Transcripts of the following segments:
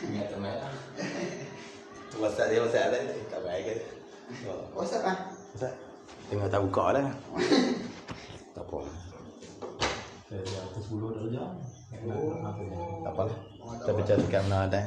Ingat teman. WhatsApp dia WhatsApp ada tak baik ke? WhatsApp ah. WhatsApp. Tengok tak buka dah. Tak apa. Saya atas 10 darjah. Tak apalah. Kita baca dekat mana ada.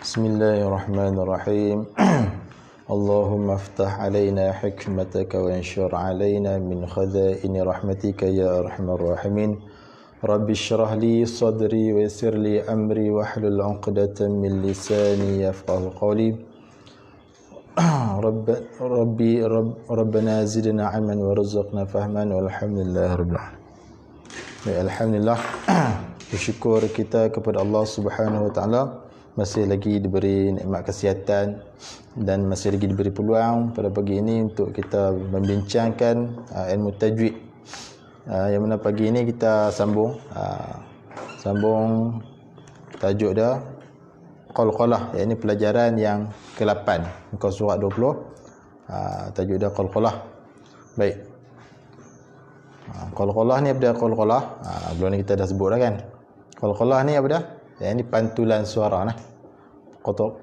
Bismillahirrahmanirrahim. Allahumma aftah alaina hikmataka wa anshur alaina min khaza'ini rahmatika ya arhamar rahimin. Rabbi shrah li sadri wa yassir li amri wa hlul 'uqdatam min lisani yafqahu qawli. Rabbana zidna 'ilman warzuqna fahman walhamdulillahi rabbil alamin. Alhamdulillah, bersyukur kita kepada Allah Subhanahu wa taala masih lagi diberi nikmat kesihatan dan masih lagi diberi peluang pada pagi ini untuk kita membincangkan ilmu tajwid. Yang mana pagi ini kita sambung tajuk dia qalqalah, iaitu pelajaran yang ke-8 muka surat 20. Tajuk dia qalqalah. Baik. Qalqalah ni apa dia qalqalah? Belum ni kita dah sebut dah kan. Qalqalah ni apa dia? Ini pantulan suara nah.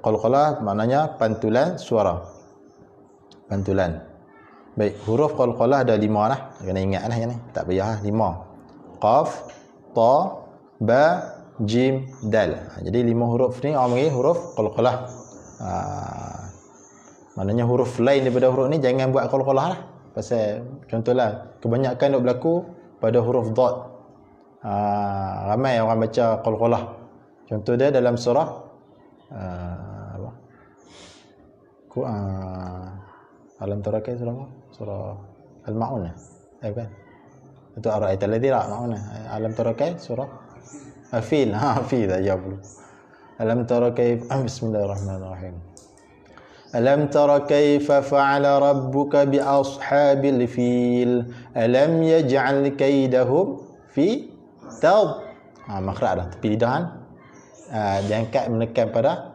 Qalqalah maknanya pantulan suara. Pantulan. Baik, huruf qalqalah ada 5 lah. Kena ingat lah yang ni. Tak payah 5. Qaf, ta, ba, jim, dal. Jadi 5 huruf ni orang panggil huruf qalqalah. Maknanya huruf lain daripada huruf ni jangan buat qalqalah lah. Pasal contohlah kebanyakan duk berlaku pada huruf dad. Ramai orang baca qalqalah. Contoh dia dalam surah Alam Tara Kayfa surah Al-Maun kan? Itu Ara'aital ladzi Maun. Alam Tara Kayfa surah Al-Fil. Fil aja belum. Alam Tara Kayfa Bismillahirrahmanirrahim. Alam tara kayfa fa'ala rabbuka bi ashabil fil alam yaj'al kaydahum fi tawd. Makhraj dah tepi lidah diangkat menekan pada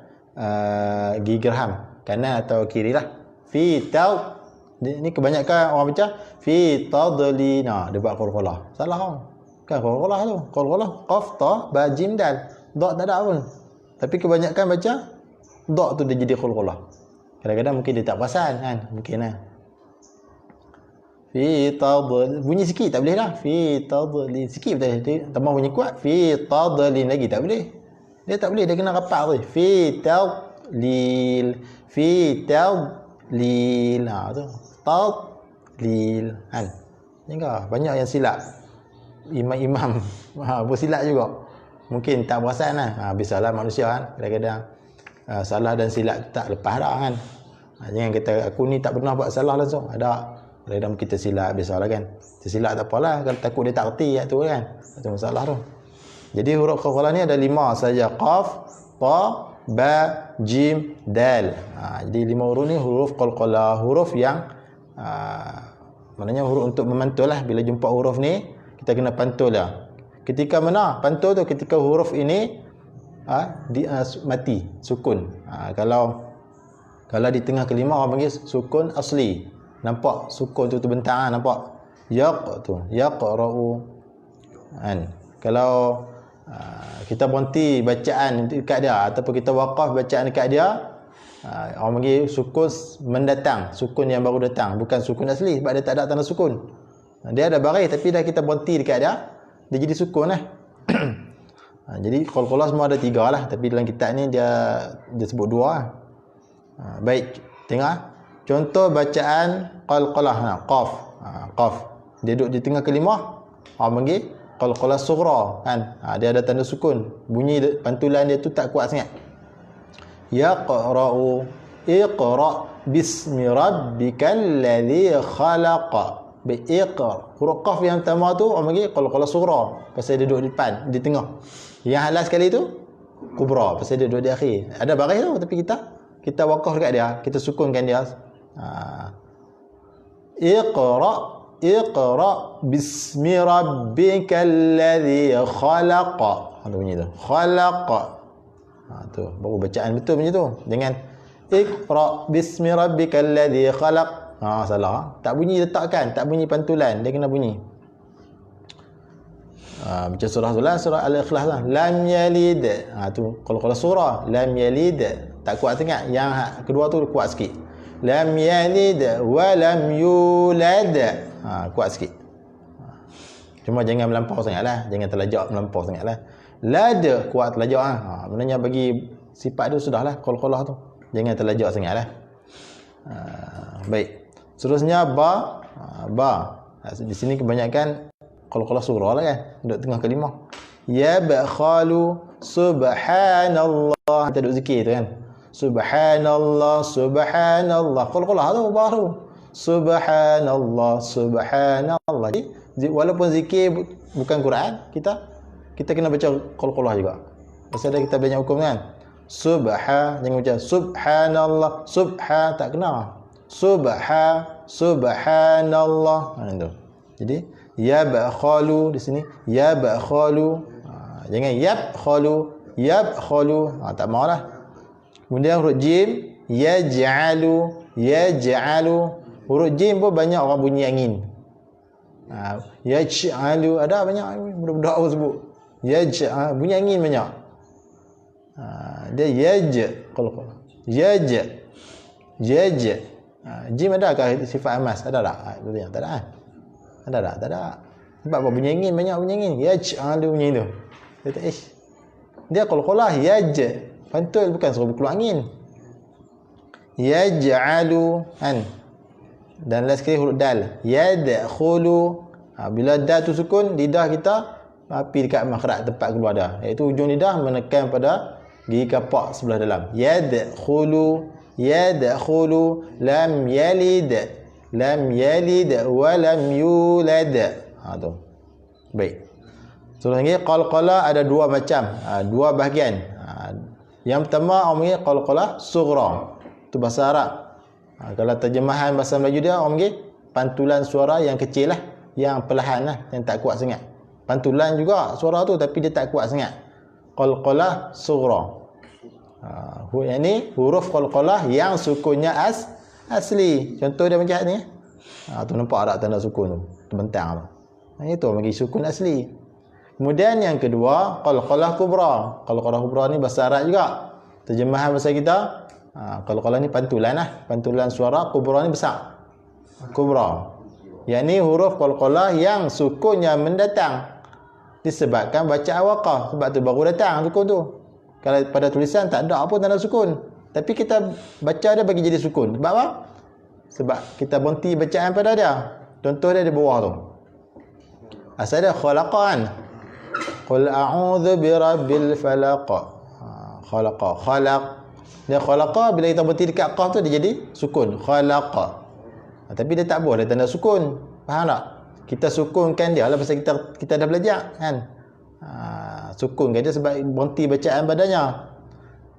gigi gerham kanan atau kiri lah. Fi tawd. Ni kebanyakan orang baca fi tadlina, dia buat qalqalah. Salah orang. Kan qalqalah tu. Qalqalah qaf ta ba jim dal. Dad tak ada pun. Tapi kebanyakan baca dad tu dia jadi qalqalah. Kadang-kadang mungkin dia tak perasan kan. Mungkin lah. Fi tadl. Bunyi sikit tak boleh lah. Fi tadlin. Sikit betul. Dia tambah bunyi kuat. Fi tadlin lagi tak boleh. Dia tak boleh. Dia kena rapat tu. Fi tadlil. Fi tadlil. Tu. Tadlil. Kan. Jangan. Banyak yang silap. Imam-imam. Bersilap juga. Mungkin tak perasan lah. Biasalah manusia kan. Kadang-kadang salah dan silap tak lepas dah kan. Jangan kata aku ni tak pernah buat salah langsung. Ada kadang kita silap biasalah kan. Tersilap tak apalah, kalau takut dia tak reti kat tu kan. Itu masalah tu. Jadi huruf qalqalah ni ada 5 saja. Qaf, ta, ba, jim, dal. Jadi 5 huruf ni huruf qalqalah, huruf yang maknanya huruf untuk memantul lah. Bila jumpa huruf ni kita kena pantul lah. Ketika mana pantul tu? Ketika huruf ini mati, sukun. Kalau di tengah kelima orang panggil sukun asli. Nampak sukun tu terbentang nampak. Yaq tu, yaqra'u. Kalau kita berhenti bacaan dekat dia ataupun kita waqaf bacaan dekat dia, orang panggil sukun mendatang, sukun yang baru datang, bukan sukun asli sebab dia tak ada tanda sukun. Dia ada baris tapi dah kita berhenti dekat dia, dia jadi sukun lah. Jadi qalqalah semua ada 3 lah, tapi dalam kitab ni dia sebut 2 lah. Baik, tengok contoh bacaan qalqalah. Qaf. Qaf. Dia duduk di tengah kalimah, orang panggil qalqalah sughra kan. Dia ada tanda sukun. Bunyi pantulan dia tu tak kuat sangat. Yaqra'u. Iqra' bismi rabbikal ladzi khalaq. Baik, iqra. Huruf qaf yang pertama tu orang panggil qalqalah sughra pasal dia duduk di depan, di tengah. Yang last sekali tu kubra pasal dia duduk di akhir. Ada baris tu tapi kita waqaf dekat dia, kita sukunkan dia. Iqra bismi rabbikal ladzi khalaq. Ada bunyi tu. Khalaq. Tu baru bacaan betul macam tu. Dengan iqra bismi rabbikal ladzi khalaq. Salah. Tak bunyi letakkan, tak bunyi pantulan, dia kena bunyi. Macam surah tu lah, surah Al-Ikhlas lah. Lam yalid. Tu kalau surah lam yalid tak kuat sangat. Yang kedua tu kuat sikit. Lam yalid wa lam yulad. Kuat sikit. Cuma jangan melampau sangatlah, jangan terlajak melampau sangatlah. Lad kuat terlajak maknanya bagi sifat tu sudahlah qalqalah tu. Jangan terlajak sangatlah. Baik. Seterusnya ba. Di sini kebanyakan qalqalah sughra lah kan, duduk tengah kalimah. Yabkhalu subhanallah. Kita duduk zikir tu kan. Subhanallah, subhanallah. Qalqalah tu baru. Subhanallah, subhanallah. Jadi walaupun zikir bukan Quran, kita kena baca qalqalah juga. Pasal kita banyak hukum kan. Jangan baca subhanallah, tak kena. Subhanallah. Itu. Jadi yabkhalu di sini yabkhalu. Jangan yabkhalu. Tak maulah. Kemudian huruf jim yaj'alu. Huruf jim pun banyak orang bunyi angin. Yaj'alu ada banyak budak-budak orang sebut. Bunyi angin banyak. Dia qalqalah. Jim adakah sifat amas? Ada tak? Tak ada kan? Tak ada. Sebab apa bunyi angin banyak bunyi angin. Yaj'alu bunyi tu. Dia qalqalah pantul bukan suruh keluar angin. Yaj'alu kan. Dan last sekali huruf dal. Yadkhulu. Bila dal tu sukun, lidah kita api dekat makhraj tempat keluar dah. Iaitu ujung lidah menekan pada gigi kapak sebelah dalam. Yadkhulu lam yalid wa lam yulad. Tu. Baik. Seterusnya qalqalah ada dua macam, dua bahagian. Yang pertama orang panggil qalqalah sughra. Tu bahasa Arab. Kalau terjemahan bahasa Melayu dia orang panggil pantulan suara yang kecil lah, yang perlahan lah, yang tak kuat sangat. Pantulan juga suara tu tapi dia tak kuat sangat. Qalqalah sughra. Yang ni huruf qalqalah yang sukunnya asli. Contoh dia macam ni. Tu nampak tak tanda sukun tu? Terbentang tu. Itu bagi sukun asli. Kemudian yang kedua qalqalah kubra. Qalqalah kubra ni bahasa Arab juga. Terjemahan bahasa kita, qalqalah ni pantulan lah. Pantulan suara. Kubra ni besar. Kubra. Yang ni huruf qalqalah yang sukunnya mendatang. Disebabkan bacaan waqaf. Sebab tu baru datang sukun tu. Kalau pada tulisan tak ada apa tanda sukun. Tapi kita baca dia bagi jadi sukun. Sebab apa? Sebab kita berhenti bacaan pada dia. Contoh dia di bawah tu. Asal dia khalaqan. Qul a'udzu birabbil falaq. Khalaq. Dia khalaqa bila kita berhenti dekat qaf tu dia jadi sukun. Khalaqa. Tapi dia tak boleh tanda sukun. Faham tak? Kita sukunkan dia lah pasal kita dah belajar kan. Sukunkan dia sebab berhenti bacaan padanya.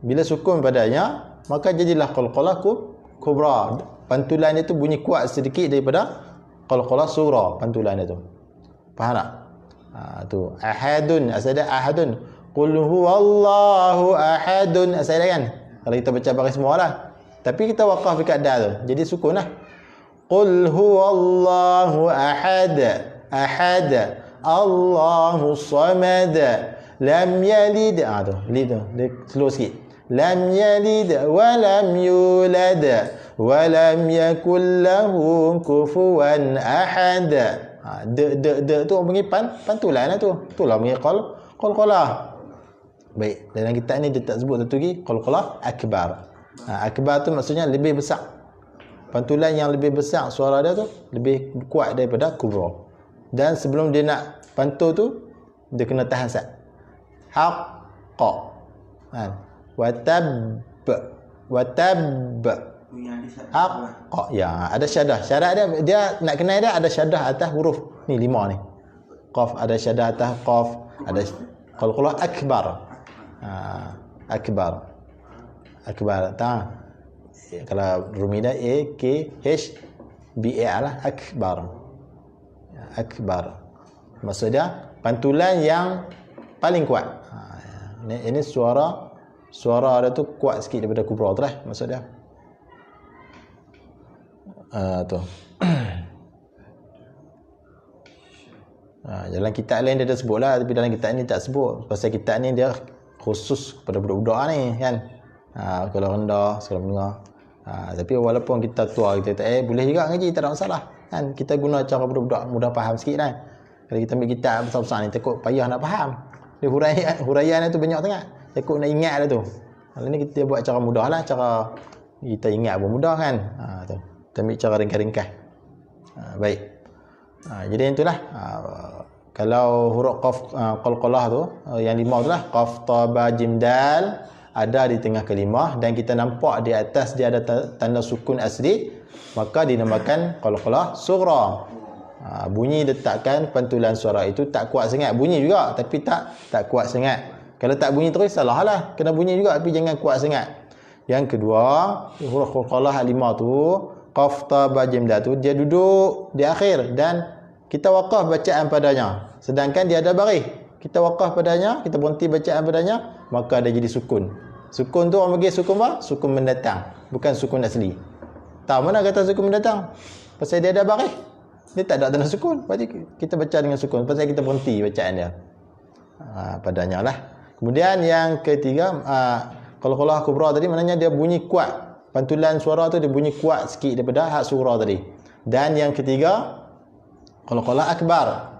Bila sukun padanya, maka jadilah qalqalah kubra. Pantulan dia tu bunyi kuat sedikit daripada qalqalah sughra, pantulan dia tu. Faham tak? Tu ahadun, asal dia ahadun. Qul huwallahu ahadun, asal dia kan. Kalau kita baca baris semua lah. Tapi kita waqaf dekat dal tu. Jadi sukun lah. Qul huwallahu ahad. Allahu samad. Lam yalid. Tu, lid tu. Dia slow sikit. Lam yalid wa lam yulad wa lam yakul lahu kufuwan ahad. De tu orang panggil pantulan lah tu. Itulah panggil qalqalah. Baik, dalam kitab ni dia tak sebut satu lagi qalqalah akbar. Akbar tu maksudnya lebih besar. Pantulan yang lebih besar suara dia tu lebih kuat daripada kubra. Dan sebelum dia nak pantul tu dia kena tahan sat. Haqqa. Watab. Haqqa. Ya, ada syadah. Syadah dia nak kenal dia ada syadah atas huruf ni 5 ni. Qaf ada syadah atas qaf, ada qalqalah akbar. Akbar. Akbar. Kalau rumida A K H B A lah, akbar. Akbar. Maksudnya pantulan yang paling kuat. Ini suara dia tu kuat sikit daripada kubra tu lah maksud dia. Tu. Dalam kitab lain dia dah sebut lah, tapi dalam kitab ni tak sebut. Pasal kitab ni dia khusus kepada budak-budak ni kan. Sekolah rendah, sekolah menengah. Tapi walaupun kita tua, kita tak boleh juga ngaji, tak ada masalah kan. Kita guna cara budak-budak mudah faham sikit kan. Kalau kita ambil kitab besar-besar ni takut payah nak faham. Dia huraian tu banyak sangat. Takut nak ingat dah tu. Kalau ni kita buat cara mudah lah, cara kita ingat pun mudah kan. Tu. Kita ambil cara ringkas-ringkas. Baik. Jadi itulah. Kalau huruf qaf qalqalah tu yang 5 tu lah, qaf ta ba jim dal ada di tengah kalimah dan kita nampak di atas dia ada tanda sukun asli, maka dinamakan qalqalah sughra. Bunyi letakkan pantulan suara itu tak kuat sangat. Bunyi juga tapi tak kuat sangat. Kalau tak bunyi terus salah lah. Kena bunyi juga tapi jangan kuat sangat. Yang kedua, huruf qalqalah 5 tu, qaf ta ba jim dal tu dia duduk di akhir dan kita waqaf bacaan padanya. Sedangkan dia ada baris. Kita waqaf padanya, kita berhenti bacaan padanya, maka dia jadi sukun. Sukun tu orang panggil sukun apa? Sukun mendatang, bukan sukun asli. Tahu mana kata sukun mendatang? Pasal dia ada baris. Dia tak ada tanda sukun. Berarti kita baca dengan sukun. Pasal kita berhenti bacaan dia. Padanya lah. Kemudian yang ketiga, qalqalah kubra tadi maknanya dia bunyi kuat. Pantulan suara tu dia bunyi kuat sikit daripada hak sughra tadi. Dan yang ketiga, qalqalah akbar.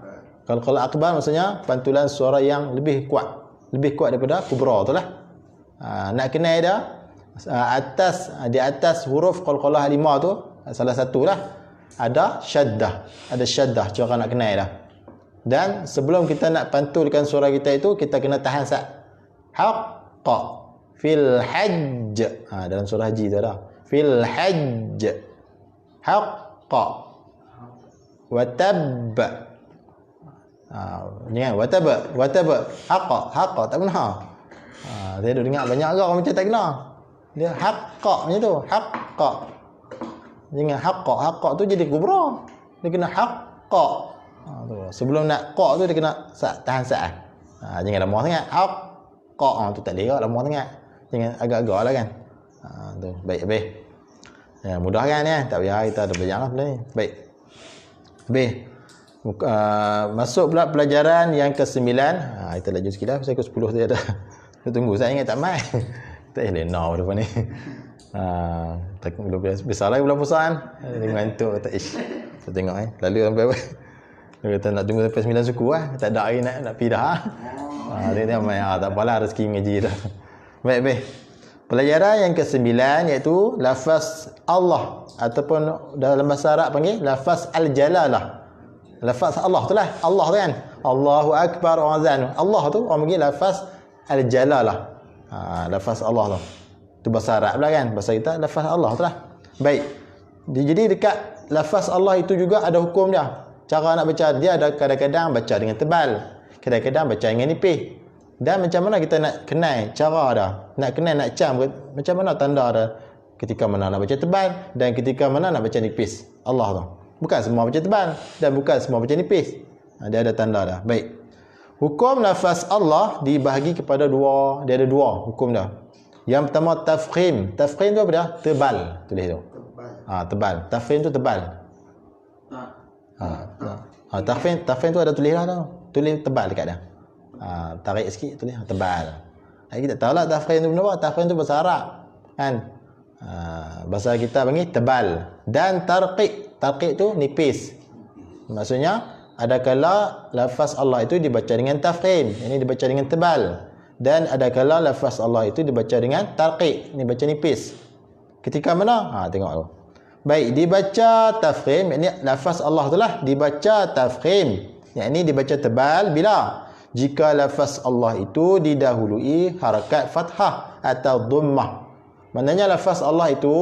Qalqalah akbar maksudnya pantulan suara yang lebih kuat. Lebih kuat daripada kubra tu lah. Nak kenal dia, di atas huruf qalqalah 5 tu, salah satu lah, ada syaddah. Ada syaddah, cara nak kenal dah. Dan sebelum kita nak pantulkan suara kita itu, kita kena tahan sat. Haqqa fil hajj. Dalam surah haji tu ada. Fil hajj. Haqqa. Watab. Ni kan, watab. Haqqa tak benar. Saya dah dengar banyak ke orang macam tak kena. Dia haqqa macam tu. Haqqa. Jangan haqqa tu jadi kubra. Dia kena haqqa. Tu. Sebelum nak qa tu dia kena tahan sat. Jangan lama sangat. Haqqa tu tak boleh lama sangat. Jangan agak-agak lah kan. Tu. Baik. Ya, mudah kan ya. Tak payah kita ada belajar lah benda ni. Baik. Masuk pula pelajaran yang ke-9. Kita laju sikit lah. Pasal ke-10 tadi ada. Tunggu saya ingat tak mai. Tak boleh now depan ni. Belum besar lagi bulan puasa kan. Tengok ngantuk kata saya tengok lalu sampai apa. Dia kata nak tunggu sampai 9 suku lah. Tak ada hari nak pergi dah. Dia tengok mai tak apalah rezeki ngaji dah. Baik. Pelajaran yang ke-9 iaitu lafaz Allah ataupun dalam bahasa Arab panggil lafaz al-jalalah. Lafaz Allah tu lah. Allah tu kan. Allahu akbar wa azan. Allah tu orang panggil lafaz al-jalalah. Lafaz Allah tu. Itu bahasa Arab pula kan. Bahasa kita lafaz Allah tu lah. Baik. Jadi dekat lafaz Allah itu juga ada hukum dia. Cara nak baca dia ada kadang-kadang baca dengan tebal. Kadang-kadang baca dengan nipis. Dan macam mana kita nak kenal cara dah. Nak kenal, nak cam. Macam mana tanda dah. Ketika mana nak baca tebal. Dan ketika mana nak baca nipis. Allah tu. Bukan semua baca tebal. Dan bukan semua baca nipis. Dia ada tanda dah. Baik. Hukum lafaz Allah dibahagi kepada dua. Dia ada dua hukum dah. Yang pertama tafkhim. Tafkhim tu apa dia? Tebal. Tulis tu. Tebal. Tafkhim tu tebal. Tafkhim tu ada tulis lah tu. Tulis tebal dekat dia. Tarik sikit tulis tebal. Kita tahu lah tafkhim tu benda apa. Tafkhim tu bahasa Arab. Kan? Bahasa kita panggil tebal. Dan tarqiq. Tarqiq tu nipis. Maksudnya ada kala lafaz Allah itu dibaca dengan tafkhim. Ini dibaca dengan tebal. Dan ada kala lafaz Allah itu dibaca dengan tarqiq. Ini baca nipis. Ketika mana? Tengok tu. Baik, dibaca tafkhim, ini lafaz Allah tu lah dibaca tafkhim. Yang ini dibaca tebal bila? Jika lafaz Allah itu didahului harakat fathah atau dhammah. Maknanya lafaz Allah itu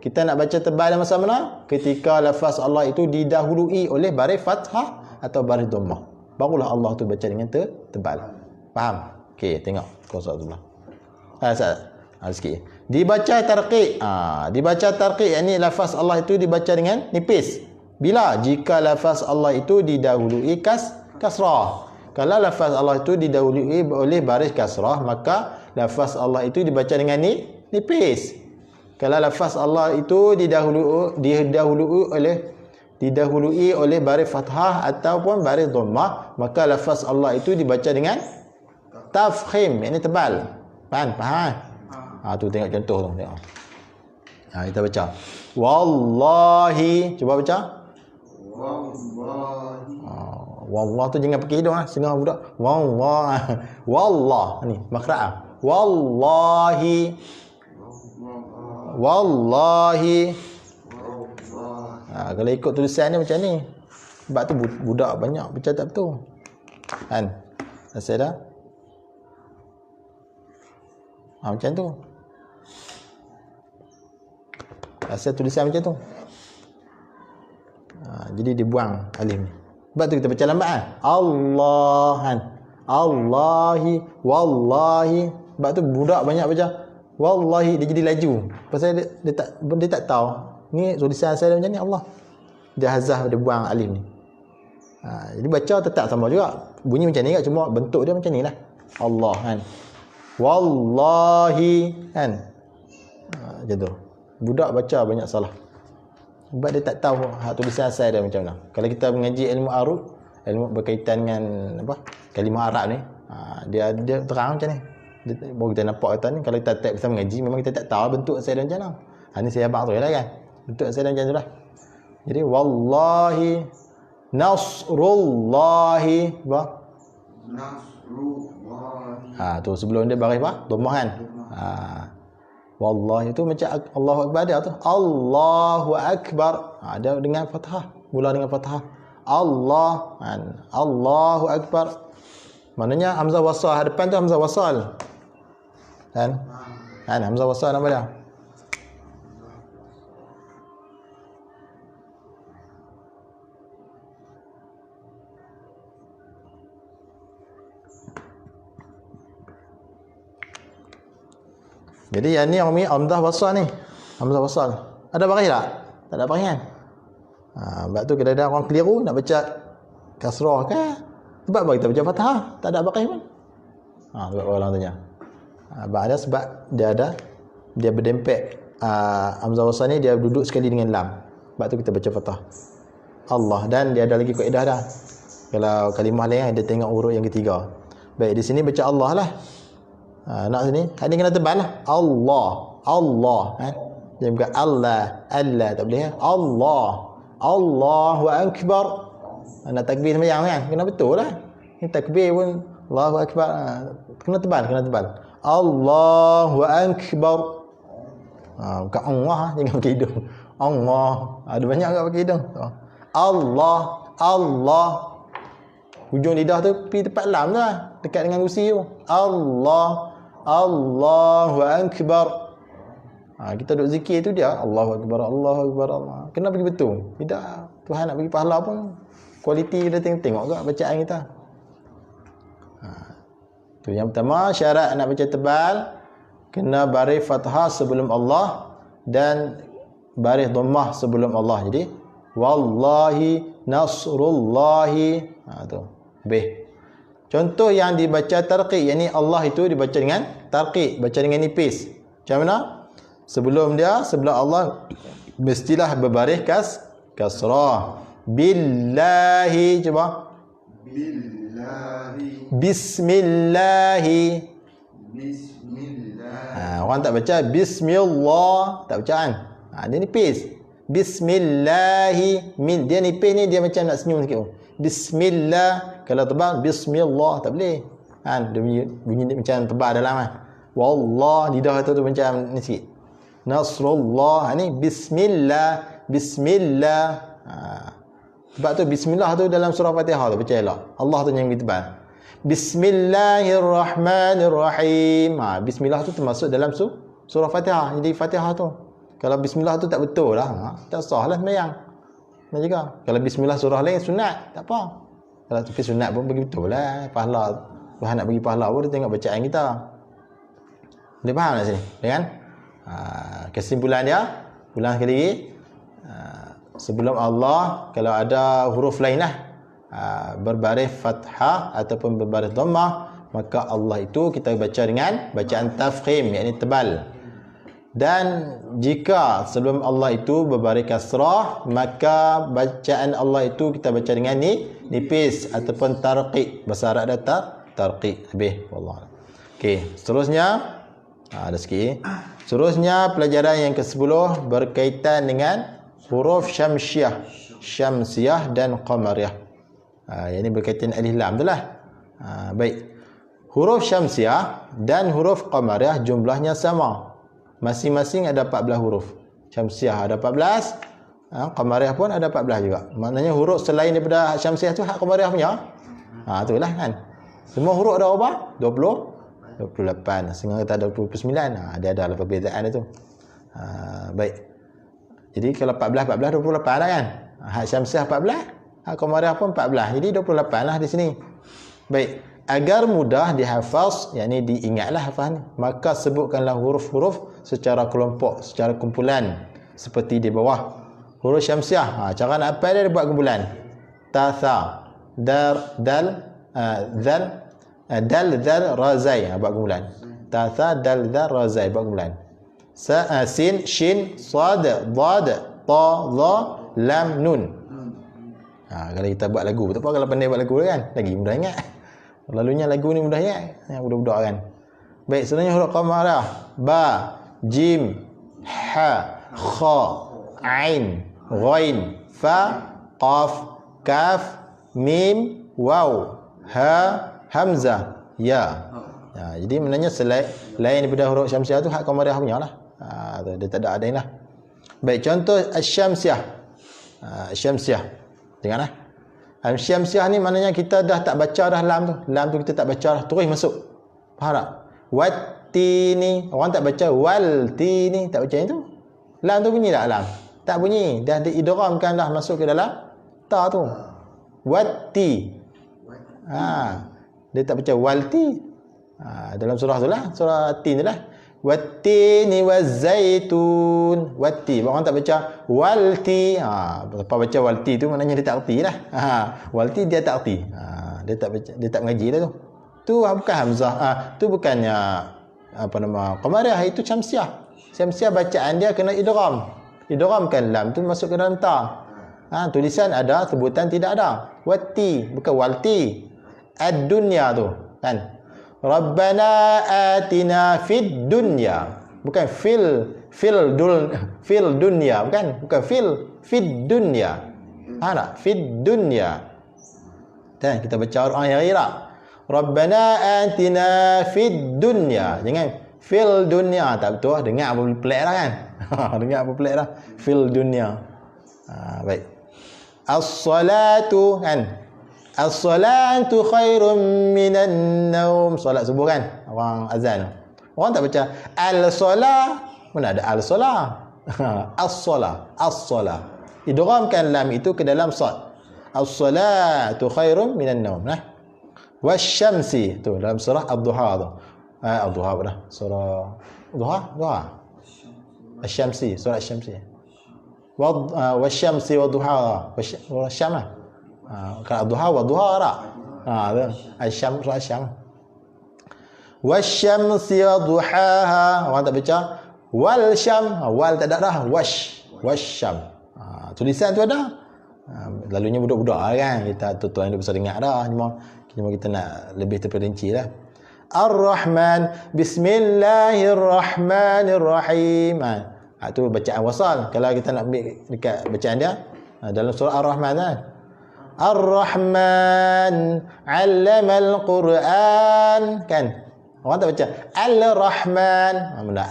kita nak baca tebal dalam masa mana? Ketika lafaz Allah itu didahului oleh baris fathah atau baris dhammah. Barulah Allah tu baca dengan tebal. Faham? Okey, tengok qasad sebelah. Sikit. Dibaca tarqiq. Dibaca tarqiq yakni lafaz Allah itu dibaca dengan nipis. Bila? Jika lafaz Allah itu didahului kasrah. Kalau lafaz Allah itu didahului oleh baris kasrah, maka lafaz Allah itu dibaca dengan nipis. Kalau lafaz Allah itu didahului oleh baris fathah ataupun baris dhammah, maka lafaz Allah itu dibaca dengan tafkhim, yakni tebal. Faham? Tu tengok contoh tu, tengok. Kita baca. Wallahi, cuba baca. Wallahi. Wallah tu jangan pakai hidung setengah budak. Wallah ni makhraj. Wallahi. Kalau ikut tulisan ni macam ni. Sebab tu budak banyak baca tak betul. Kan? Selesai dah? Macam tu. Asal tulisan macam tu. Jadi dibuang alif ni. Sebab tu kita baca lambat Allahan. Allahi. Wallahi. Sebab tu budak banyak baca wallahi, dia jadi laju. Pasal dia tak tahu. Ni tulisan saya macam ni Allah. Dia hazah, dia buang alif ni. Jadi baca tetap sama juga. Bunyi macam ni kan, cuma bentuk dia macam ni lah. Allah kan. Wallahi kan. Macam tu. Budak baca banyak salah. Sebab dia tak tahu tulisan asal dia macam mana. Kalau kita mengaji ilmu arud, ilmu berkaitan dengan kalimah Arab ni, dia terang macam ni. Baru kita nampak kata ni. Kalau kita tak bisa mengaji, memang kita tak tahu bentuk asal dia macam mana. Ni saya abang tu lah kan. Bentuk asal dia macam tu lah. Jadi wallahi nasrullahi nasrullahi. Tu sebelum dia baris dhammah kan. Wallahi itu macam Allahu Akbar dia tu. Allahu Akbar. Dia dengan fathah. Mula dengan fathah. Allah. Allahu Akbar. Maknanya hamzah wasal. Hadapan tu hamzah wasal. Kan? Hamzah wasal nama dia. Jadi yang ni Umi hamzah wasal ni. Hamzah wasal. Ada baris tak? Tak ada baris kan? Sebab tu kadang-kadang orang keliru nak baca kasrah ke? Sebab apa kita baca fathah? Tak ada baris pun. Sebab orang tanya. Sebab dia berdempet. Hamzah wasal ni dia duduk sekali dengan lam. Sebab tu kita baca fathah. Allah. Dan dia ada lagi kaedah dah. Kalau kalimah lain dia tengok huruf yang ketiga. Baik, di sini baca Allah lah. Nak sini ini kena tebal lah. Allah kan. Dia bukan Allah tak boleh kan. Allahu Akbar. Nak takbir sembahyang kan, kena betul lah. Ni takbir pun Allahu Akbar. Kena tebal. Allahu Akbar. Bukan Allah, jangan pakai hidung. Allah. Ada banyak orang pakai hidung. Allah. Hujung lidah tu pergi tepat lam tu lah. Dekat dengan gusi tu. Allahu Akbar. Kita duduk zikir tu dia Allahu Akbar. Allah. Kena pergi betul. Tidak, Tuhan nak bagi pahala pun kualiti kita tengok juga bacaan kita. Tu yang pertama, syarat nak baca tebal kena baris fathah sebelum Allah dan baris dhammah sebelum Allah. Jadi wallahi nasrullahi. Tu. B. Contoh yang dibaca tarqiq, yakni Allah itu dibaca dengan tarqiq, baca dengan nipis. Macam mana? Sebelum dia, sebelah Allah mestilah berbaris kasrah. Billahi, cuba. Billahi. Bismillahi. Orang tak baca bismillah, tak baca kan? Dia nipis. Bismillahi. Dia nipis ni dia macam nak senyum sikit. Bismillah. Kalau tebal bismillah tak boleh. Dia bunyi macam tebal dalam kan. Wallah, lidah tu macam ni sikit. Nasrullah. Ni bismillah. Sebab tu bismillah tu dalam surah Fatihah tu baca elok. Allah tu yang tebal. Bismillahirrahmanirrahim. Bismillah tu termasuk dalam surah Fatihah. Jadi Fatihah tu kalau bismillah tu tak betul lah, tak sah lah sembahyang. Nah juga kalau bismillah surah lain sunat, tak apa. Kalau tapi sunat pun bagi betul lah, pahala Tuhan nak bagi pahala pun dia tengok bacaan kita. Boleh faham tak sini? Kan? Kesimpulan dia, ulang sekali lagi. Sebelum Allah kalau ada huruf lain lah, berbaris fathah ataupun berbaris dhammah, maka Allah itu kita baca dengan bacaan tafkhim, yakni tebal. Dan jika sebelum Allah itu berbaris kasrah, maka bacaan Allah itu kita baca dengan nipis ataupun tarqiq. Bahasa Arab ada tarqiq lebih, wallah. Okey, seterusnya ada sikit. Seterusnya pelajaran yang ke-10 berkaitan dengan huruf syamsiah dan qamariyah. Yang ini berkaitan alif lam tu lah. Baik. Huruf syamsiah dan huruf qamariyah jumlahnya sama. Masing-masing ada 14 huruf. Syamsiah ada 14, qamariyah pun ada 14 juga. Maknanya huruf selain daripada syamsiah tu hak qamariyah punya. Itulah kan. Semua huruf ada berapa? 28. Sehingga kata ada 29. Dia ada perbezaan itu. Baik. Jadi kalau 14 28 lah kan. Hak syamsiah 14, hak qamariyah pun 14. Jadi 28 lah di sini. Baik. Agar mudah dihafaz, yakni diingatlah hafaz ni, maka sebutkanlah huruf-huruf secara kelompok, secara kumpulan seperti di bawah. Huruf syamsiah, cara nak hafal dia buat kumpulan. Ta, tha, dar, dal, dal, razai, buat kumpulan. Ta, tha, dal, razai, buat kumpulan. Sin, shin, sad, dad, ta, dha, lam, nun. Kalau kita buat lagu, tak apa kalau pandai buat lagu kan, lagi mudah ingat. Lalunya lagu ni mudah ingat, budak-budak kan. Baik, selanjutnya huruf qamariyah. Ba, jim, ha, kha, ain, ghain, fa, qaf, kaf, mim, waw, ha, hamzah, ya. Jadi maknanya selain daripada huruf syamsiah tu hak qamariyah punya lah. Dia tak ada lain lah. Baik, contoh asy-syamsiah. Syamsiah. Dengarlah. Syamsiah ni maknanya kita dah tak baca dah lam tu. Lam tu kita tak baca dah, terus masuk. Faham tak? Wattini, orang tak baca waltini, tak baca itu. Lam tu bunyi tak lam? Tak bunyi, dah diidghamkan dah masuk ke dalam ta tu. Watti. Dia tak baca walti. Dalam surah tu lah, surah At-Tin tu lah. Wattini wazaitun. Watti, orang tak baca walti. Apa baca walti tu maknanya dia tak erti lah. Walti dia tak erti. Dia tak baca, dia tak mengaji lah tu. Tu bukan hamzah. Tu bukannya apa nama qamariyah, itu syamsiah. Syamsiah bacaan dia kena idgham. Idghamkan lam tu masuk ke dalam ta. Tulisan ada, sebutan tidak ada. Watti, bukan walti. Ad-dunya tu kan. Rabbana atina fid dunya, bukan fil dunya, bukan fid dunya. Tak fid dunya. Dan kita baca Quran yang Iraq. Rabbana atina fid dunya. Jangan fil dunya, tak betul. Dengar apa pelik lah kan. Dengar apa pelik lah. Fil dunya. Baik. As-salatu kan. As-salatu khairum minan naum. Solat subuh kan, orang azan. Orang tak baca al-salah. Mana ada al-salah? As-salah. As-salah. Idghamkan lam itu ke dalam sad. As-salatu khairum minan naum. Wasyamsi tu dalam surah Ad-Duha tu. Ad-Duha apa dah? Surah Duha. Asy-syamsi, surah Asy-syamsi. Wasyamsi wadduha. Wasyam lah. Kalau duha wa duha tak? Asyam, surah Asyam. Wasyamsi wa duhaha. Orang tak baca wal syam. Wal tak ada dah. Wasyam. Tulisan tu ada. Lalunya budak-budak kan. Kita tuan-tuan dia besar dengar dah. Cuma kita nak lebih terperinci lah. Ar-Rahman. Bismillahirrahmanirrahim. Itu bacaan wasal. Kalau kita nak ambil dekat bacaan dia, dalam surah Ar-Rahman kan. Ar-Rahman 'allamal Quran kan. Orang tak baca Al-Rahman. Benda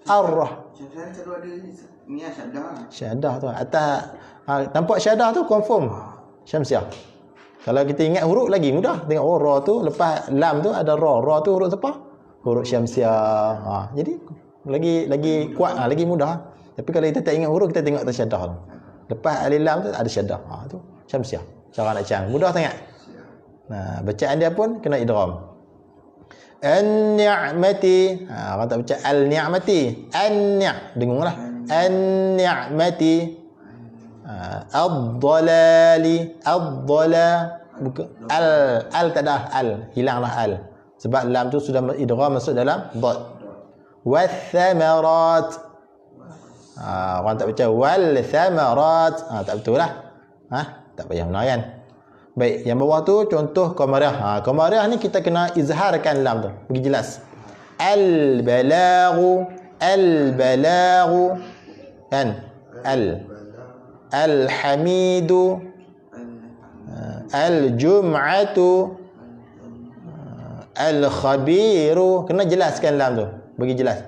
Ar-Rah. Syadah tu atas nampak syadah tu confirm syamsiah. Kalau kita ingat huruf lagi mudah. Tengok ra tu lepas lam tu ada ra. Ra tu huruf apa? Huruf syamsiah. Jadi lagi kuat, lagi mudah. Tapi kalau kita tak ingat huruf, kita tengok atas syaddah tu. Lepas alif lam tu ada syaddah. Tu Syamsiah. Cara nak cang mudah sangat. Nah, bacaan dia pun kena idgham. An-ni'mati. Orang tak baca al-ni'mati. Dengunglah. An-ni'mati. Ad-dhalali. Bukan al tak ada al. Hilanglah al. Sebab lam tu sudah idgham masuk dalam dad. Wath-thamarat. Orang tak baca wal-thamarat. Tak betul lah. Tak payah benar kan. Baik, yang bawah tu contoh qamariyah. Qamariyah ni kita kena izharkan lam tu. Bagi jelas. Al-balaghu kan. Al-hamidu al-jum'atu al-khabiru. Kena jelaskan lam tu. Bagi jelas.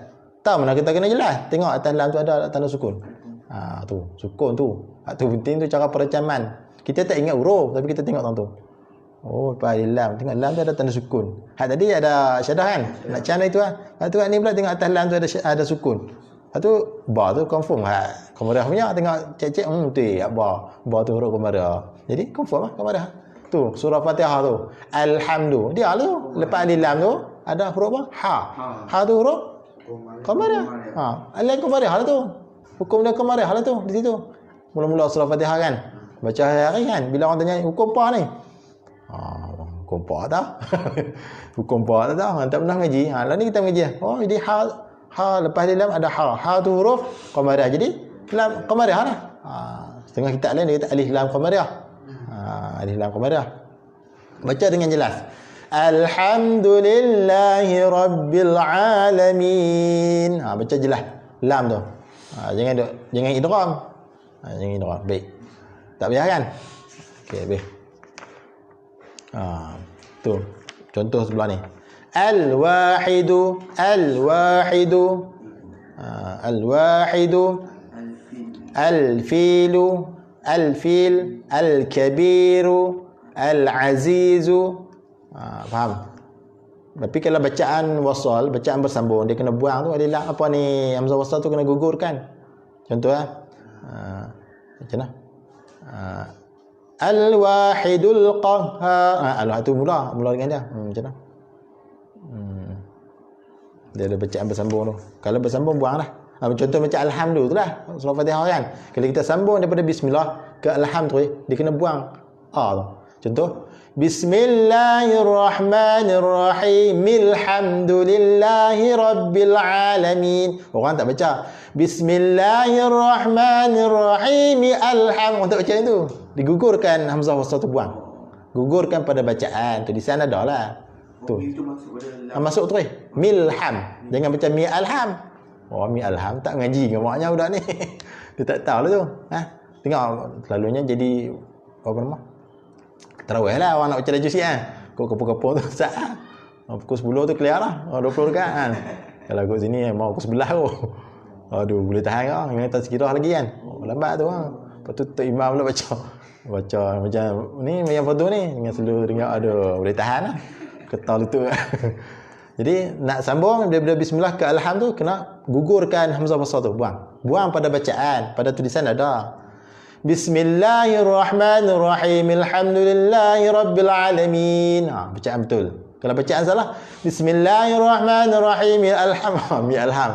Tahu mana kita kena jelas. Tengok atas lam tu ada tanda sukun. Tu, sukun tu. Tu penting tu cara perencaman. Kita tak ingat huruf tapi kita tengok tu. Oh, pada lam. Tengok lam tu ada tanda sukun. Tadi ada syaddah kan? Nak cana itu tu ni pula tengok atas lam tu ada sukun. Tu ba tu confirm qamariyah punya. Tengok cek betul ba tu huruf qamariyah. Jadi confirm qamariyah. Tu surah Fatihah tu. Alhamdu. Dia tu lepas alif lam tu ada huruf apa? Ha tu huruf qamariyah. Alif qamariyah lah tu. Hukum dia qamariyah lah tu di situ. Mula-mula surah Fatihah kan. Baca hari kan. Bila orang tanya hukum apa ni? Hukum apa tak? Hukum apa tak? Tak pernah ngaji. Lah ni kita mengaji. Oh, jadi ha lepas di dalam ada ha. Ha tu huruf qamariyah. Jadi lam qamariyah lah. Setengah kitab lain dia kata alif lam qamariyah. Alif lam qamariyah. Baca dengan jelas. Alhamdulillahi rabbil alamin. Baca jelas lam tu. Jangan idgham. Jangan idgham. Baik. Tak payah kan? Okey, baik. Tu. Contoh sebelah ni. Al-wahidu al-filu al-fil al-kabiru al-azizu. Faham? Tapi kalau bacaan wasal, bacaan bersambung, dia kena buang tu adalah apa ni, hamzah wasal tu kena gugurkan. Contoh macam mana? Al-wahidul qahhar. Allah tu mula dengan dia. Macam mana? Dia ada bacaan bersambung tu. Kalau bersambung buanglah. Contoh macam alhamdulillah tu lah. Surah Fatihah kan. Kalau kita sambung daripada bismillah ke alhamdulillah, dia kena buang tu. Contoh Bismillahirrahmanirrahim. Alhamdulillahi rabbil alamin. Orang tak baca Bismillahirrahmanirrahim. Orang tak baca itu. Digugurkan hamzah wasal tu buang. Gugurkan pada bacaan. Tulisan ada lah. Tu. Masuk tu. Milham. Jangan baca mi alham. Mi alham tak ngaji ke maknya budak ni. Dia tak tahu lah tu. Tengok selalunya jadi apa nama? Tarawih lah orang nak baca laju sikit Kau kepul-kepul tu saat. Pukul 10 tu clear lah. 20 rekat Kalau kat sini mau pukul 11 tu. Aduh, boleh tahan ke? Yang tak sekirah lagi kan. Lambat tu Lepas tu Tok Imam pula baca macam ni yang foto ni dengan seluruh dengar boleh tahan lah. Ketau lutut. Jadi nak sambung daripada bismillah ke alham tu kena gugurkan hamzah wasal tu, buang pada bacaan, pada tulisan ada Bismillahirrahmanirrahim. Alhamdulillahi rabbil alamin. Bacaan betul. Kalau bacaan salah, Bismillahirrahmanirrahim. Alham.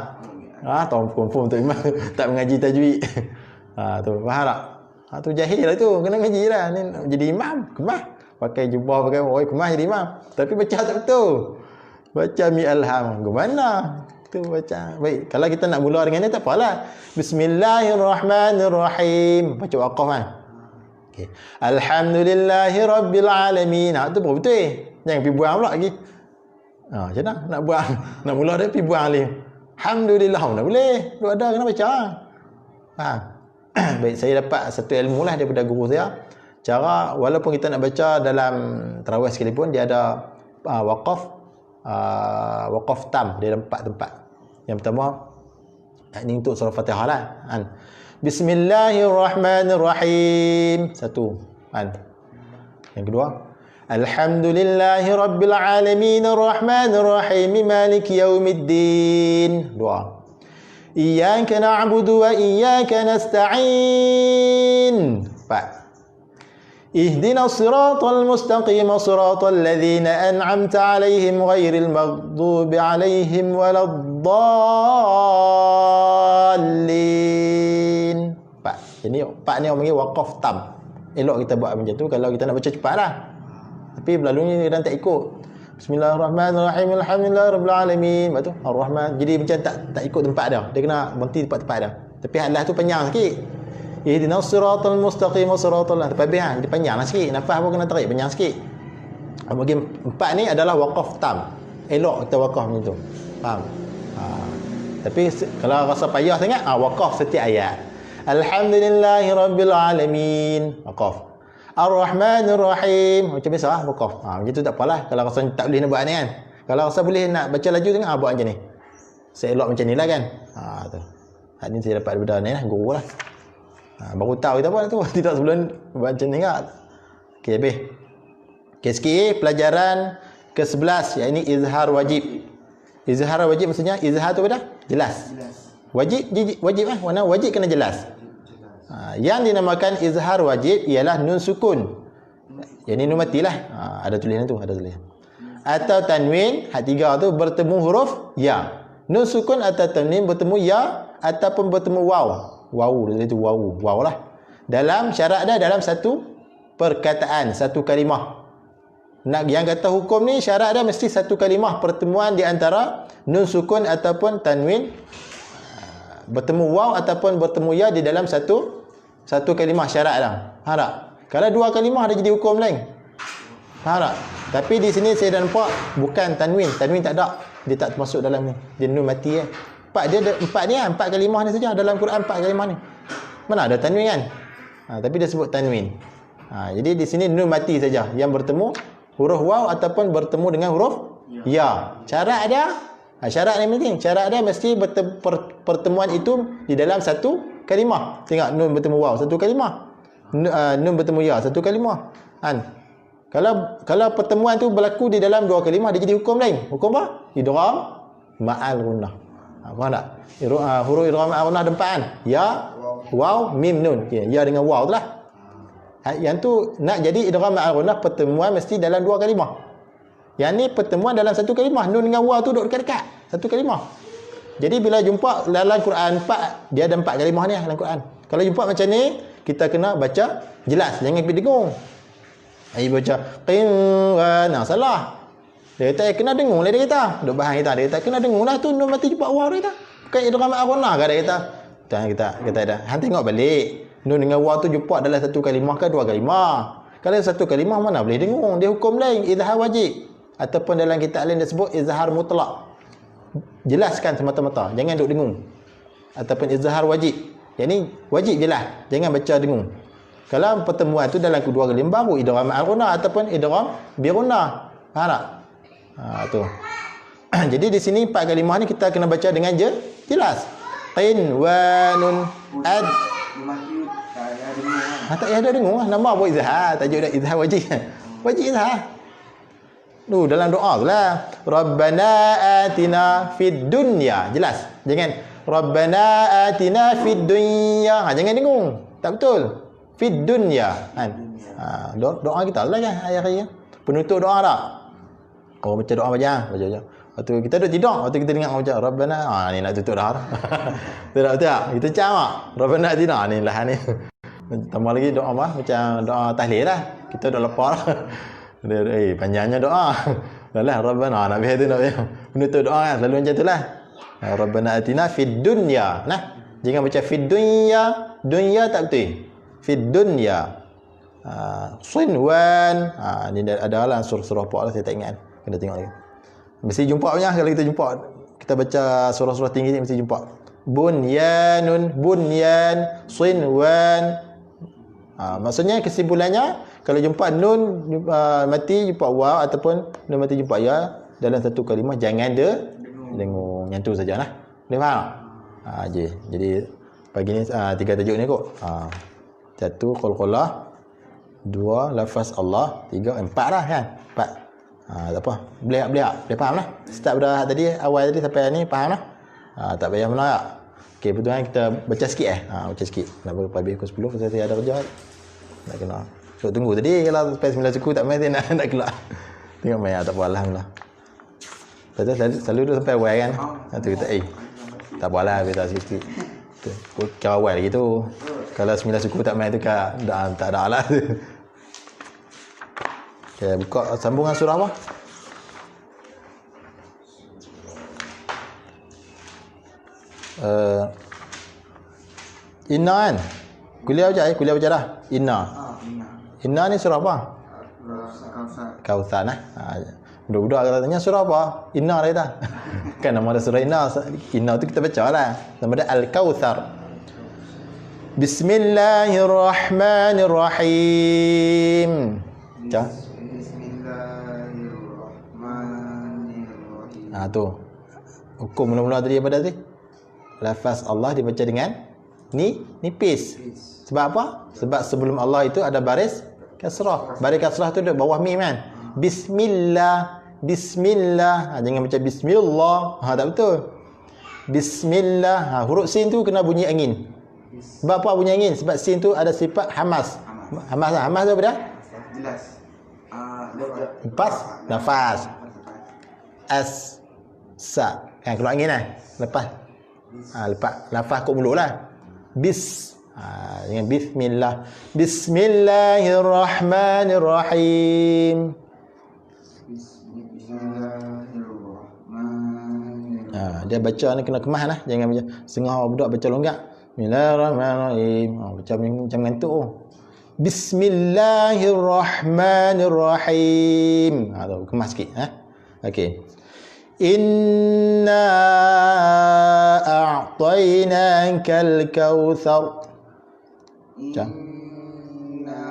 Tahu confirm tu Imam tak mengaji tajwid. Tu faham tak? Tu jahil lah tu, kena ngaji lah. Ni jadi imam, kemah. Pakai jubah, pakai kemah jadi imam. Tapi baca tak betul. Baca mi alham. Gimana? Tu baca. Baik, kalau kita nak mula dengan ni tak apalah. Bismillahirrahmanirrahim. Baca waqaf kan. Okey. Alhamdulillahi rabbil alamin. Tu pun betul. Jangan pergi buang pula lagi. Macam mana? Nak buang. Nak mula dia pergi buang alif. Alhamdulillah. Tak boleh. Tu ada kena baca. Faham? Baik, saya dapat satu ilmu lah daripada guru saya. Cara walaupun kita nak baca dalam tarawih sekalipun dia ada waqaf tam, dia ada 4 tempat. Yang pertama ini untuk surah Fatihah lah Bismillahirrahmanirrahim. Satu Yang kedua Alhamdulillahi rabbil alamin arrahmanirrahim maliki yaumiddin. Dua Iyyaka na'budu wa iyyaka nasta'in. 4. Ihdinas siratal mustaqim siratal ladzina an'amta 'alaihim ghairil maghdubi 'alaihim waladdallin. 4. Jadi 4 ni orang panggil waqaf tam. Elok kita buat macam tu kalau kita nak baca cepatlah. Tapi berlalunya kadang tak ikut. Bismillahirrahmanirrahim. Alhamdulillahirabbil alamin. Lepas tu Ar-Rahman. Jadi macam tak ikut tempat dia. Dia kena berhenti tempat-tempat dia. Tapi hadlah tu panjang sikit. Ihdinas siratal mustaqim siratal ladzina. Tapi dia panjanglah sikit. Nafas pun kena tarik panjang sikit. Bagi 4 ni adalah waqaf tam. Elok kita waqaf macam tu. Faham? Tapi kalau rasa payah sangat, waqaf setiap ayat. Alhamdulillahirabbil alamin. Waqaf. Ar-Rahmanir Rahim. Macam biasa waqaf. Macam tu tak apalah. Kalau rasa tak boleh nak buat ni kan. Kalau rasa boleh nak baca laju sangat, buat macam ni. Seelok macam ni lah kan. Tu. Hak ni saya dapat daripada ni lah, guru lah. Baru tahu kita buat tu. Tidak sebelum buat macam ni kan. Okey, habis. Okey, sikit pelajaran ke-11, iaitu izhar wajib. Izhar wajib maksudnya izhar tu apa dah? Jelas. Wajib lah. Warna wajib kena jelas. Yang dinamakan izhar wajib ialah nun sukun. Yang ni nun matilah. Ada tulisan tu, ada tulisan. Atau tanwin, hak 3 tu bertemu huruf ya. Nun sukun atau tanwin bertemu ya ataupun bertemu waw. Waw itu waw lah. Dalam syarat dia dalam satu perkataan, satu kalimah. Nak yang kata hukum ni syarat dia mesti satu kalimah pertemuan di antara nun sukun ataupun tanwin bertemu waw ataupun bertemu ya di dalam satu kalimah syarat dah. Faham tak? Kalau 2 kalimah dia jadi hukum lain. Faham tak? Tapi di sini saya dah nampak bukan tanwin. Tanwin tak ada. Dia tak termasuk dalam ni. Dia nun mati kan. 4 ni kan, 4 kalimah ni saja dalam Quran, 4 kalimah ni. Mana ada tanwin kan? Tapi dia sebut tanwin. Jadi di sini nun mati saja yang bertemu huruf waw ataupun bertemu dengan huruf ya. Syarat dia, syarat ni penting. Syarat dia mesti pertemuan itu di dalam satu kalimah. Tengok nun bertemu waw satu kalimah. Nun bertemu ya satu kalimah. Kan? Kalau pertemuan tu berlaku di dalam 2 kalimah, dia jadi hukum lain. Hukum apa? Idgham ma'al gunnah. Faham tak? Huruf idgham ma'al gunnah ada 4 kan? Ya, waw, mim, nun. Ya dengan waw tu lah. Yang tu nak jadi idgham ma'al gunnah, pertemuan mesti dalam 2 kalimah. Yang ni pertemuan dalam satu kalimah. Nun dengan waw tu duduk dekat-dekat satu kalimah. Jadi bila jumpa dalam Quran 4, dia ada 4 kalimah ni dalam Quran. Kalau jumpa macam ni, kita kena baca jelas, jangan pergi dengung. Baca qinwan, salah. Dia kata kena dengung lah, dia kata. Duk bahan kita, dia kata kena dengung lah tu nun mati jumpa waw dia kata. Bukan idgham ma'al gunnah ke dia kata. Kita dah. Hang tengok balik. Nun dengan waw tu jumpa dalam satu kalimah ke 2 kalimah. Kalau satu kalimah mana boleh dengung, dia hukum lain, izhar wajib. Ataupun dalam kitab lain dia sebut izhar mutlak. Jelaskan semata-mata, jangan duk dengung. Ataupun izhar wajib. Yang ni wajib jelas, jangan baca dengung. Kalau pertemuan tu dalam kedua kalimah baru idgham ma'al gunnah ataupun idgham bi gunnah. Faham tak? Tu. Jadi di sini 4 kalimah ni kita kena baca dengan jelas. Qinwanun ad. Tak payah ada dengung lah. Nama buat izhar, tajuk dia izhar wajib. Wajib izhar. Dalam doa tu lah. Rabbana atina fid dunya. Jelas. Jangan Rabbana atina fid dunya. Jangan dengung. Tak betul. Fid dunya. Doa kita lah kan ayat-ayat. Penutup doa tak? Baca doa baca. Waktu kita duduk tidur, waktu kita dengar baca Rabbana, ni nak tutup dah. Betul tak? Kita cakap Rabbana atina ni lah ni. Tambah lagi doa apa? Macam doa tahlil lah. Kita dah lapar. Panjangnya doa. Dah Rabbana nak biar tu nak biar. Penutup doa kan selalu macam itulah. Rabbana atina fid dunya. Nah, jangan baca fid dunya. Dunya tak betul. Fid dunya. Sinwan. Ni ada lah surah apa lah saya tak ingat. Kena tengok lagi. Mesti jumpa punya kalau kita jumpa. Kita baca surah-surah tinggi ni mesti jumpa. Bunyanun, bunyan, sinwan. Maksudnya kesimpulannya kalau jumpa nun mati jumpa waw ataupun nun mati jumpa ya dalam satu kalimah jangan dengung. Yang tu sajalah. Boleh faham? Jadi pagi ni 3 tajuk ni kot. 1 qalqalah, 2 lafaz Allah, 3 4 lah kan. 4. Tak apa. Boleh faham lah. Start pada tadi awal tadi sampai ni faham lah. Tak payah menolak. Okey, betul kan kita baca sikit baca sikit. Nak habis pukul 10 pasal saya ada kerja. Nak kena. So tunggu tadi kalau sampai 9 suku tak main nak keluar. Tengok main tak apa alhamdulillah. Pasal selalu tu sampai awal kan. Tu kita tak apalah kita sikit. Kau awal lagi tu. Kalau 9 suku tak main tu tak ada lah. Okay, buka sambungan surah apa? Inna kan? Kuliah baca dah. Inna. Inna ni surah apa? Kautsar nah. Budak-budak kalau tanya surah apa? Inna lah kita. Kan nama ada surah Inna. Inna tu kita baca lah. Nama dia Al-Kautsar. Bismillahirrahmanirrahim. Baca. Bismillahirrahmanirrahim. Tu. Hukum mula-mula tadi apa tadi? Lafaz Allah dibaca dengan nipis. Sebab apa? Sebab sebelum Allah itu ada baris kasrah. Baris kasrah tu di bawah mim kan. Bismillah. Jangan baca bismillah. Tak betul. Bismillah. Huruf sin tu kena bunyi angin. Sebab apa bunyi angin? Sebab sin tu ada sifat hamas. Hamas tu apa dah? Jelas. Nafas. Sa. Kan keluar angin lah. Lepas lafaz kat mulut lah. Dengan bismillah. Bismillahirrahmanirrahim. Dia baca ni kena kemas lah. Jangan baca setengah budak baca longgak. Bismillahirrahmanirrahim. Baca macam ngantuk. Bismillahirrahmanirrahim. Kemas sikit. Okey. Inna a'tainakal kautsar. Inna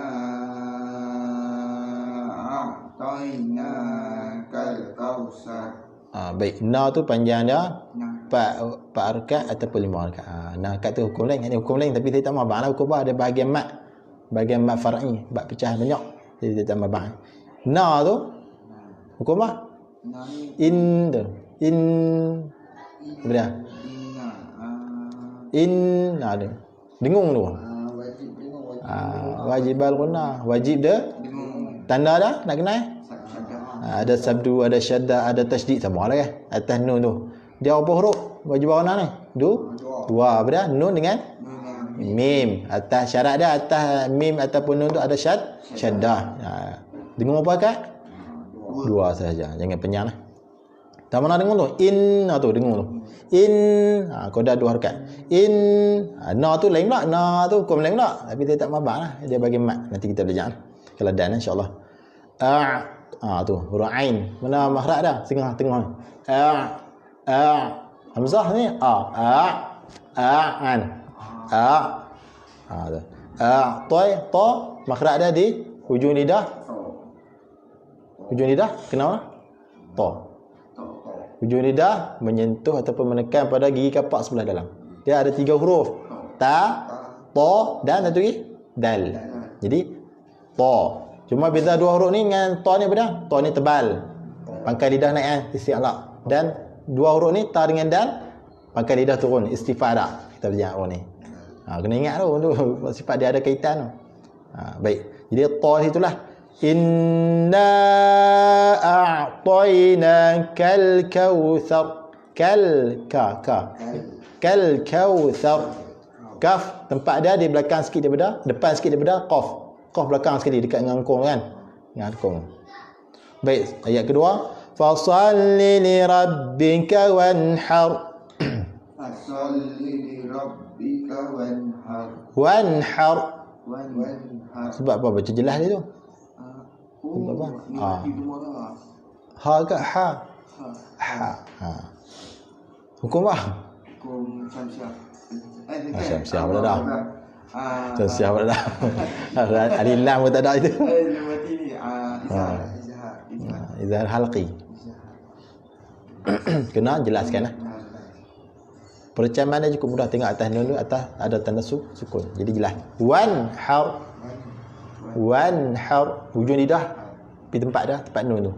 a'tainakal kautsar. Baik, na tu panjang dia 4 rakaat ataupun 5 rakaat. Nah, kat tu hukum lain. Ini hukum lain tapi saya tak mabak lah hukum ada bahagian mat. Bahagian mat far'i, bab pecahan banyak. Jadi saya tak mabak. Na tu hukum apa? In tu. Berapa? Ada. Dengung tu. Wajibal guna. Wajib dia. Tanda dah nak kenal. Ada sabdu, ada syadda, ada tasydid sama lah kan. Atas nun tu. Dia apa huruf? Wajib guna ni? Dua. Berapa? Nun dengan mim. Atas syarat dia atas mim ataupun nun tu ada syaddah. Dengung apa kan? Dua saja. Jangan penyang lah. Tak mana dengung tu? In tu dengung tu. In kau dah 2 rakaat. In na tu lain pula. Na tu hukum lain pula. Tapi dia tak mabak lah. Dia bagi mat. Nanti kita belajar. Kalau dan insya-Allah. Tu huruf ain. Mana makhraj dah? Tengah. Hamzah ni an. Tu. Ta makhraj dia di hujung lidah. Hujung lidah kenapa? Ta. Hujung lidah menyentuh ataupun menekan pada gigi kapak sebelah dalam. Dia ada 3 huruf. Ta, dan satu lagi dal. Jadi ta. Cuma beza 2 huruf ni dengan ta ni apa dah? Ta ni tebal. Pangkal lidah naik kan, isti'la. Dan 2 huruf ni ta dengan dal, pangkal lidah turun, istifada. Kita belajar ni. Kena ingat tu sifat dia ada kaitan tu. Baik. Jadi ta itulah. Inna a'tainakal kautsar. Kal kautsar. Kaf tempat dia di belakang sikit daripada depan sikit daripada qaf. Qaf belakang sekali dekat dengan angkung kan. Dengan angkung. Baik, ayat kedua. Fasalli li rabbika wanhar. Fasalli li rabbika Wanhar. Sebab apa baca jelas dia tu? Sebab apa? Ha ke ha? Hukum apa? Hukum syamsiah. Syamsiah apa dah? Syamsiah apa dah? Alif lam pun tak ada itu. Mati ni Izhar halqi. Kena jelaskan lah. Percamaan dia cukup mudah. Tengok atas nun tu, atas ada tanda sukun. Jadi jelas. Wanhar. Hujung lidah pergi tempat dah, tempat nun tu.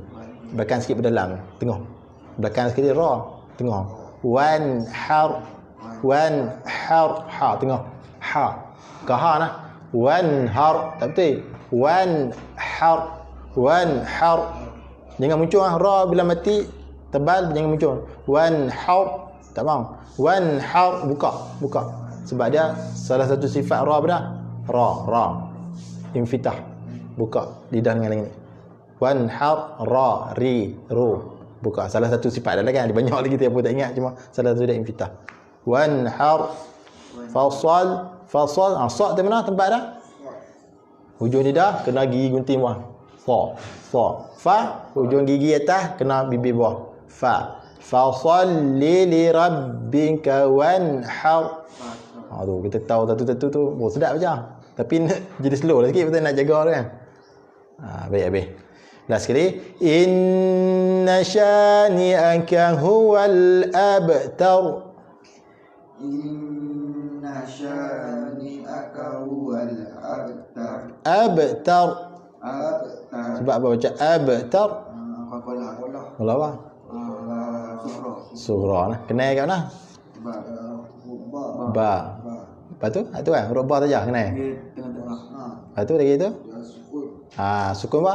Belakang sikit berdalam, tengah. Belakang sikit ra, tengah. Wanhar. wanhar, ha tengah, ha ke ha nah, wanhar tak betul, wanhar jangan muncul ra bila mati tebal jangan muncul, wanhar tak bang, wanhar buka sebab dia salah satu sifat ra pada ra infitah buka lidah dengan langit. Wanhar ra ri ru buka salah satu sifat ada kan, ada banyak lagi apa tak ingat, cuma salah satu dia infitah. Wanhar fasal sad di mana tempat dah hujung lidah kena gigi gunting bawah, fa hujung gigi atas kena bibir bawah, fasalli li rabbika wanhar. Tu kita tahu satu tu sedap macam, tapi jadi slow lah sikit, betul nak jaga tu kan. Baik. Last sekali, inna syani'aka huwal abtar. Inna syani'aka huwal abtar. Abtar sebab apa baca abtar? Kalau apa? Surah lah. Kenal kat mana? Ba. Lepas tu? Itu kan? Huruf ba saja kenal. Lepas tu lagi tu? Sukun apa?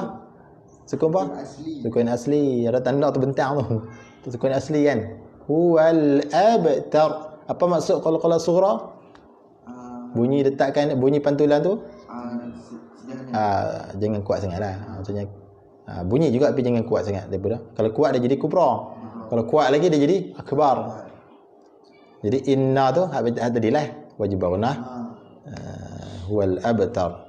Sukun apa? Sukun asli. Ada tanda terbentang tu. Tu sukun asli kan? Huwal abtar. Apa maksud kalau surah? Bunyi letakkan, bunyi pantulan tu? Jangan kuat sangat lah. Maksudnya bunyi juga tapi jangan kuat sangat daripada. Kalau kuat dia jadi kubra. Kalau kuat lagi dia jadi akbar. Jadi inna tu tadi lah wajib bangunah. Huwal abtar.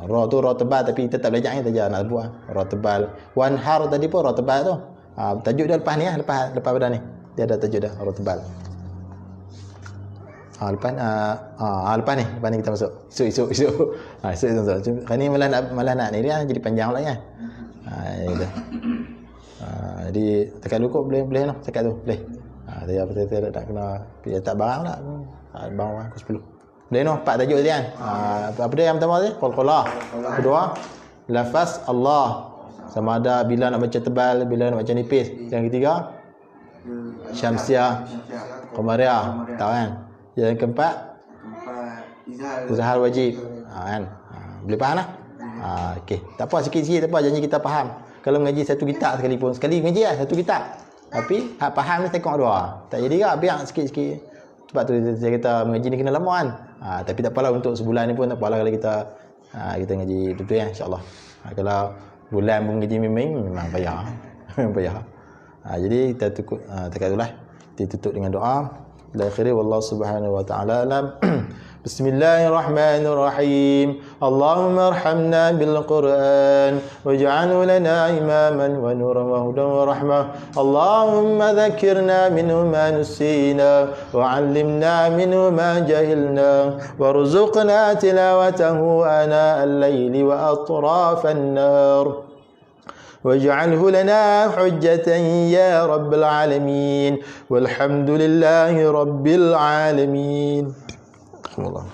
Ra tu ra tebal tapi tetap belajar ni saja nak buat. Ra tebal. Wanhar tadi pun ra tebal tu. Tajuk dia lepas ni lepas pada ni. Dia ada tajuk dah ra tebal. Lepas ni kita masuk. Esok. Esok. Kan ni malah nak ni dia jadi panjang pula kan. Itu. Jadi tekat dulu kot boleh noh tekat tu boleh. Dia apa tak kena dia tak barang lah. Barang aku 10. Boleh noh 4 tajuk tadi kan. Apa dia yang pertama tadi? Qalqalah. Kedua lafaz Allah. Sama ada bila nak baca tebal, bila nak baca nipis. Yang ketiga Syamsiah, Qamariyah. Tahu kan? Yang keempat Izhar wajib. Kan? Boleh faham lah? Okey. Tak apa sikit-sikit tak apa, janji kita faham. Kalau mengaji satu kitab sekalipun, sekali mengaji lah satu kitab. Tapi hak faham ni tengok dua. Tak jadi ke biar sikit-sikit. Sebab tu saya kata mengaji ni kena lama kan. Tapi tak apalah untuk sebulan ni pun tak apalah kalau kita ngaji betul ya insya-Allah. Kalau bulan pun ngaji memang payah. Memang payah. Jadi kita tekat dululah. Ditutup dengan doa. Dan akhirnya wallahu subhanahu wa ta'ala alam. Bismillahirrahmanirrahim. Allahumma arhamna bil Qur'an waj'alhu lana imaman wa nuran wa hudan wa rahmah. Allahumma dhakkirna minhu ma nusina wa 'allimna minhu ma jahilna warzuqna tilawatahu ana al-layli wa atrafan nar. واجعله لنا حجة يا رب العالمين والحمد لله رب العالمين. الله.